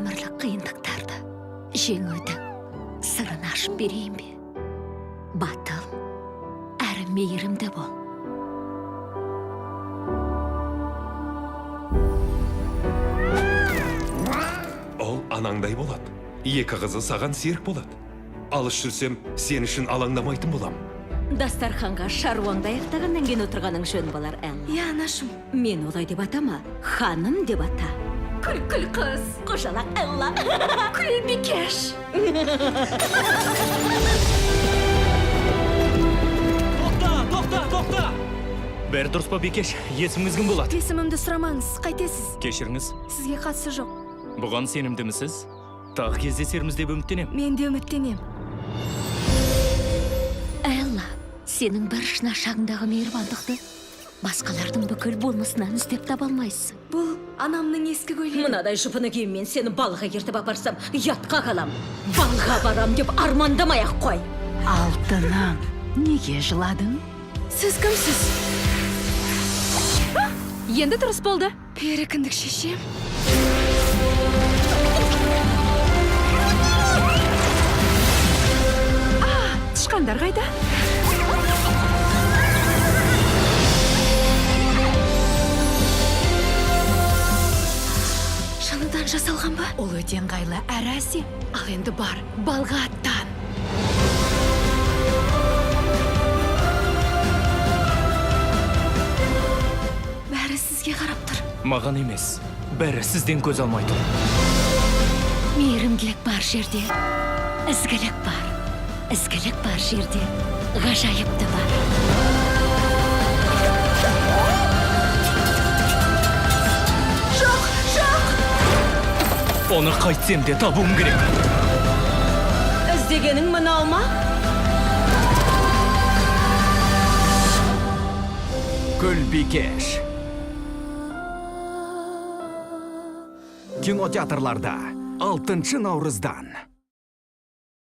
өмірлік қиындықтарды жеңудің сырын ашып берейін бе? Батыл әрі мейірімді бол. Ол анаңдай болады. Екі қызы саған серік болады. Алыс жүрсем, сен үшін алаңдамайтын болам. Дастарханға шаруаңды аяқтағаннан кейін отырғаның жөн болар, Элла. Я, анашым. Мен олай деп атама, ханым деп ата. Күл қыз. Қожалақ Элла. Күл бикеш. Тоқта! Бәрі дұрыс па бекеш, есіміңіз кім болады? Есімімді сұрамаңыз, қайтесіз? Кешіріңіз, Сізге қатысы жоқ. бұған сенімдімісіз? Тағы кездесерміз деп үміттенем. Мен де үміттенем. Элла, сенің бір шағыңдағы мейірбандықты басқалардың бүкіл болмысынан іздеп таба алмайсың. Бұл анамның ескі көйлегі. Мынадай жұпыны киіммен сені балға ертіп апарсам, ұятқа қалам. Балға барам деп армандамай-ақ қой. Алтыным, неге жыладың? Сіз кімсіз? Енді дұрыс болды. Пері кіндік шешем. Тышқандар қайда? Шыныдан жасалған ба? Ол өте ыңғайлы әрі әсем. Ал енді бар, балға аттан. Бәрі сізге қарап тұр. Маған емес, бәрі сізден көз алмай тұр. Мейірімділік бар жерде, ізгілік бар. Ізгілік бар жерде, ғажайыпты бар. Оны қайтсем де табуым керек. Іздегенің мынау ма? Күл бикеш. Кинотеатрларда 6 наурыздан.